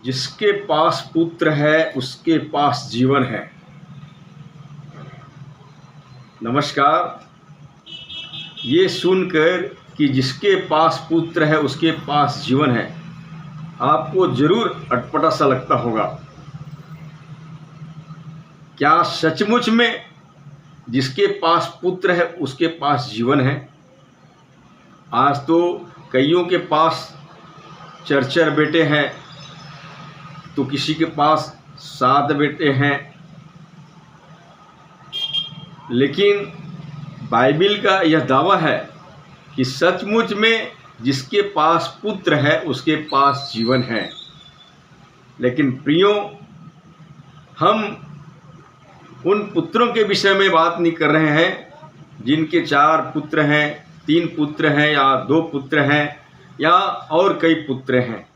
जिसके पास पुत्र है उसके पास जीवन है। नमस्कार। ये सुनकर कि जिसके पास पुत्र है उसके पास जीवन है, आपको जरूर अटपटा सा लगता होगा। क्या सचमुच में जिसके पास पुत्र है उसके पास जीवन है? आज तो कईयों के पास 4 बेटे हैं, तो किसी के पास 7 बेटे हैं, लेकिन बाइबिल का यह दावा है कि सचमुच में जिसके पास पुत्र है उसके पास जीवन है। लेकिन प्रियो, हम उन पुत्रों के विषय में बात नहीं कर रहे हैं जिनके 4 पुत्र हैं, 3 पुत्र हैं या 2 पुत्र हैं या और कई पुत्र हैं।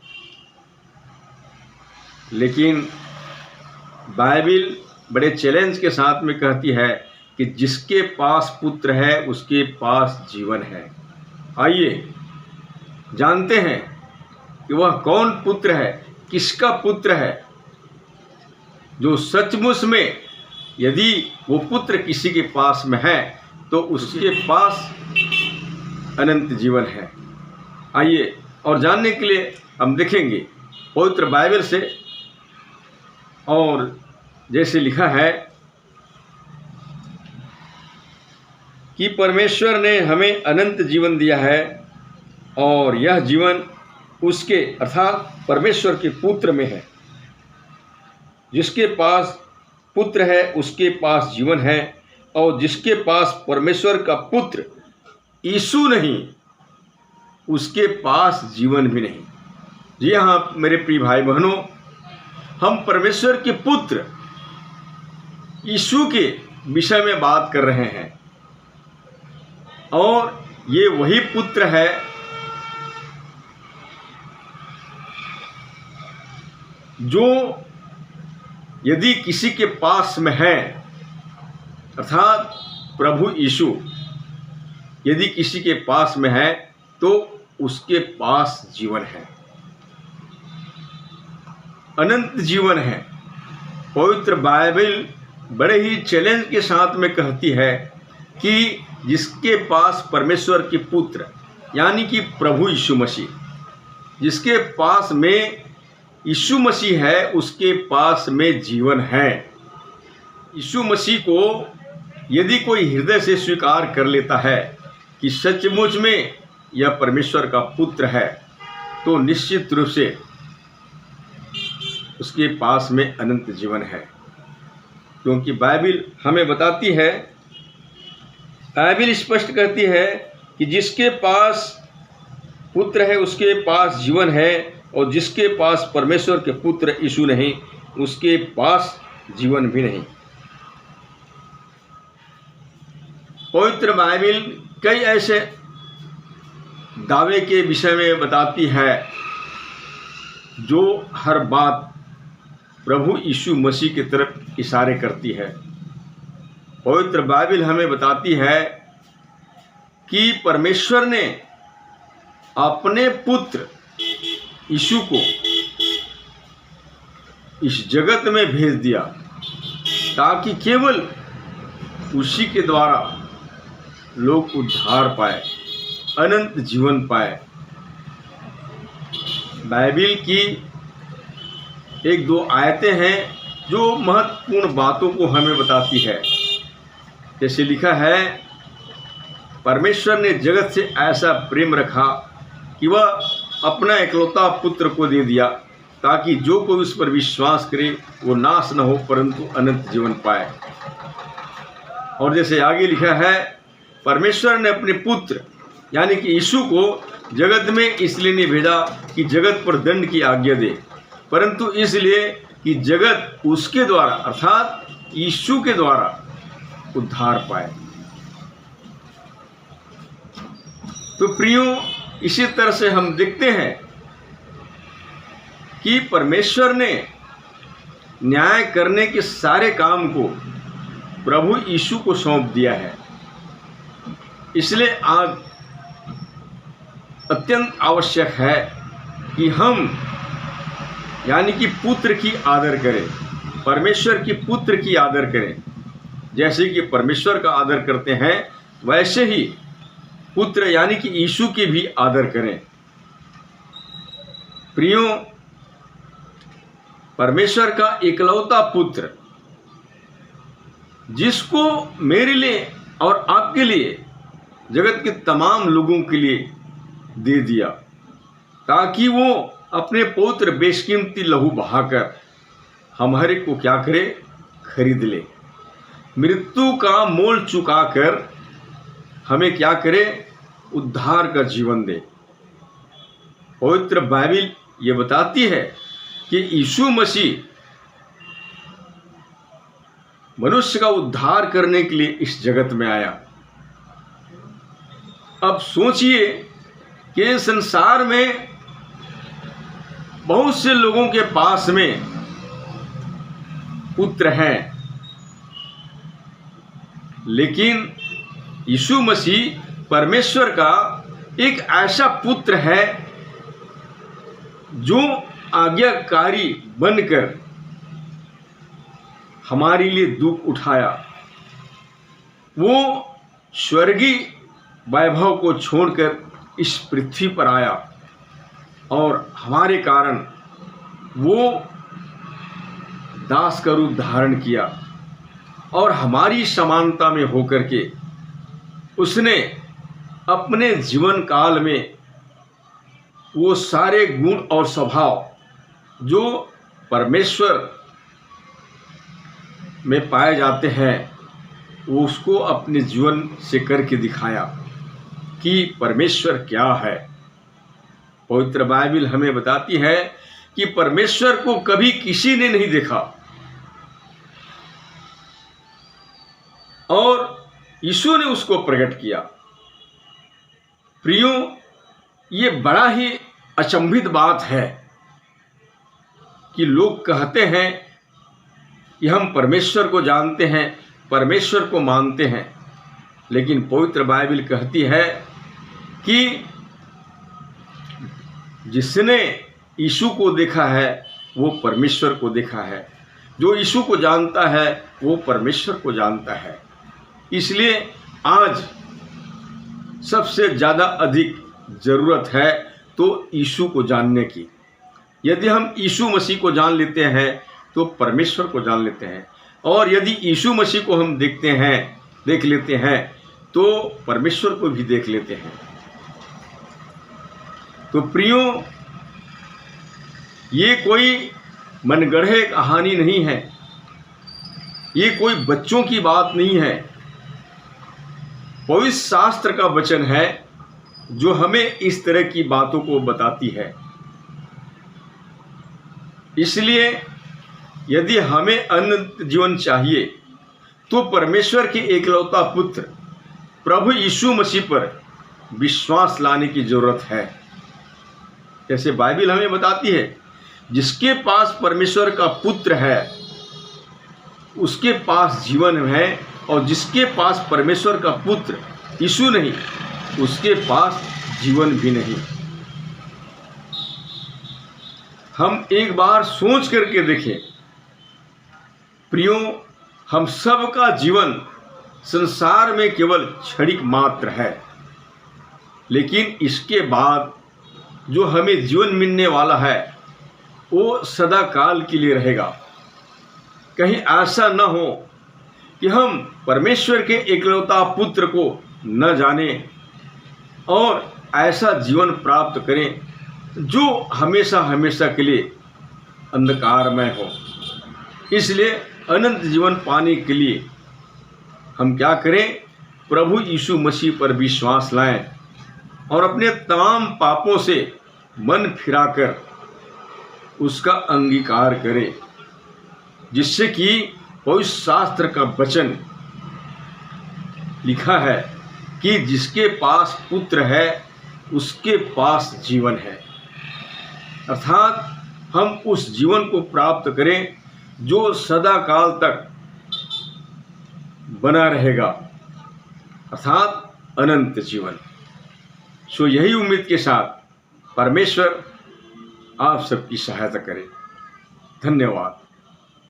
लेकिन बाइबिल बड़े चैलेंज के साथ में कहती है कि जिसके पास पुत्र है उसके पास जीवन है। आइए जानते हैं कि वह कौन पुत्र है, किसका पुत्र है, जो सचमुच में यदि वो पुत्र किसी के पास में है तो उसके पास अनंत जीवन है। आइए और जानने के लिए हम देखेंगे पवित्र बाइबल से। और जैसे लिखा है कि परमेश्वर ने हमें अनंत जीवन दिया है और यह जीवन उसके अर्थात परमेश्वर के पुत्र में है। जिसके पास पुत्र है उसके पास जीवन है, और जिसके पास परमेश्वर का पुत्र यीशु नहीं उसके पास जीवन भी नहीं। जी हाँ मेरे प्रिय भाई बहनों, हम परमेश्वर के पुत्र यीशु के विषय में बात कर रहे हैं। और ये वही पुत्र है जो यदि किसी के पास में है, अर्थात प्रभु यीशु यदि किसी के पास में है तो उसके पास जीवन है, अनंत जीवन है। पवित्र बाइबल बड़े ही चैलेंज के साथ में कहती है कि जिसके पास परमेश्वर के पुत्र यानी कि प्रभु यीशु मसीह, जिसके पास में यीशु मसीह है उसके पास में जीवन है। यीशु मसीह को यदि कोई हृदय से स्वीकार कर लेता है कि सचमुच में यह परमेश्वर का पुत्र है, तो निश्चित रूप से उसके पास में अनंत जीवन है। क्योंकि बाइबिल हमें बताती है, बाइबिल स्पष्ट कहती है कि जिसके पास पुत्र है उसके पास जीवन है, और जिसके पास परमेश्वर के पुत्र यीशु नहीं उसके पास जीवन भी नहीं। पवित्र बाइबिल कई ऐसे दावे के विषय में बताती है जो हर बात प्रभु यीशु मसीह की तरफ इशारे करती है। पवित्र बाइबिल हमें बताती है कि परमेश्वर ने अपने पुत्र यीशु को इस जगत में भेज दिया ताकि केवल उसी के द्वारा लोग उद्धार पाए, अनंत जीवन पाए। बाइबिल की 1-2 आयतें हैं जो महत्वपूर्ण बातों को हमें बताती है। जैसे लिखा है, परमेश्वर ने जगत से ऐसा प्रेम रखा कि वह अपना इकलौता पुत्र को दे दिया ताकि जो कोई उस पर विश्वास करे वो नाश न हो परंतु अनंत जीवन पाए। और जैसे आगे लिखा है, परमेश्वर ने अपने पुत्र यानी कि यीशु को जगत में इसलिए नहीं भेजा कि जगत पर दंड की आज्ञा दे, परंतु इसलिए कि जगत उसके द्वारा अर्थात यीशु के द्वारा उद्धार पाए। तो प्रियो, इसी तरह से हम देखते हैं कि परमेश्वर ने न्याय करने के सारे काम को प्रभु यीशु को सौंप दिया है। इसलिए आज अत्यंत आवश्यक है कि हम यानी कि पुत्र की आदर करें, परमेश्वर की पुत्र की आदर करें। जैसे कि परमेश्वर का आदर करते हैं वैसे ही पुत्र यानी कि यीशु की भी आदर करें। प्रियो, परमेश्वर का इकलौता पुत्र जिसको मेरे लिए और आपके लिए, जगत के तमाम लोगों के लिए दे दिया, ताकि वो अपने पवित्र बेशकीमती लहू बहाकर हमारे को क्या करे, खरीद ले, मृत्यु का मोल चुकाकर हमें क्या करे, उद्धार का जीवन दे। पवित्र बाइबिल ये बताती है कि यीशु मसीह मनुष्य का उद्धार करने के लिए इस जगत में आया। अब सोचिए कि संसार में बहुत से लोगों के पास में पुत्र हैं, लेकिन यीशु मसीह परमेश्वर का एक ऐसा पुत्र है जो आज्ञाकारी बनकर हमारे लिए दुख उठाया। वो स्वर्गीय वैभव को छोड़कर इस पृथ्वी पर आया और हमारे कारण वो दास का रूप धारण किया और हमारी समानता में होकर के उसने अपने जीवन काल में वो सारे गुण और स्वभाव जो परमेश्वर में पाए जाते हैं वो उसको अपने जीवन से करके दिखाया कि परमेश्वर क्या है। पवित्र बाइबिल हमें बताती है कि परमेश्वर को कभी किसी ने नहीं देखा और यीशु ने उसको प्रकट किया। प्रियो, ये बड़ा ही अचंभित बात है कि लोग कहते हैं कि हम परमेश्वर को जानते हैं, परमेश्वर को मानते हैं, लेकिन पवित्र बाइबिल कहती है कि जिसने यीशु को देखा है वो परमेश्वर को देखा है, जो यीशु को जानता है वो परमेश्वर को जानता है। इसलिए आज सबसे ज़्यादा अधिक ज़रूरत है तो यीशु को जानने की। यदि हम यीशु मसीह को जान लेते हैं तो परमेश्वर को जान लेते हैं, और यदि यीशु मसीह को हम देख लेते हैं तो परमेश्वर को भी देख लेते हैं। तो प्रियो, ये कोई मनगढ़े कहानी नहीं है, ये कोई बच्चों की बात नहीं है। पवित्र शास्त्र का वचन है जो हमें इस तरह की बातों को बताती है। इसलिए यदि हमें अनंत जीवन चाहिए तो परमेश्वर के एकलौता पुत्र प्रभु यीशु मसीह पर विश्वास लाने की जरूरत है। जैसे बाइबिल हमें बताती है, जिसके पास परमेश्वर का पुत्र है उसके पास जीवन है, और जिसके पास परमेश्वर का पुत्र यीशु नहीं उसके पास जीवन भी नहीं। हम एक बार सोच करके देखें प्रियो, हम सब का जीवन संसार में केवल क्षणिक मात्र है, लेकिन इसके बाद जो हमें जीवन मिलने वाला है वो सदा काल के लिए रहेगा। कहीं ऐसा न हो कि हम परमेश्वर के एकलौता पुत्र को न जाने और ऐसा जीवन प्राप्त करें जो हमेशा हमेशा के लिए अंधकारमय हो। इसलिए अनंत जीवन पाने के लिए हम क्या करें, प्रभु यीशु मसीह पर विश्वास लाएं और अपने तमाम पापों से मन फिराकर उसका अंगीकार करें, जिससे कि पवित्र शास्त्र का वचन लिखा है कि जिसके पास पुत्र है उसके पास जीवन है। अर्थात हम उस जीवन को प्राप्त करें जो सदा काल तक बना रहेगा, अर्थात अनंत जीवन। सो यही उम्मीद के साथ परमेश्वर आप सबकी सहायता करे। धन्यवाद।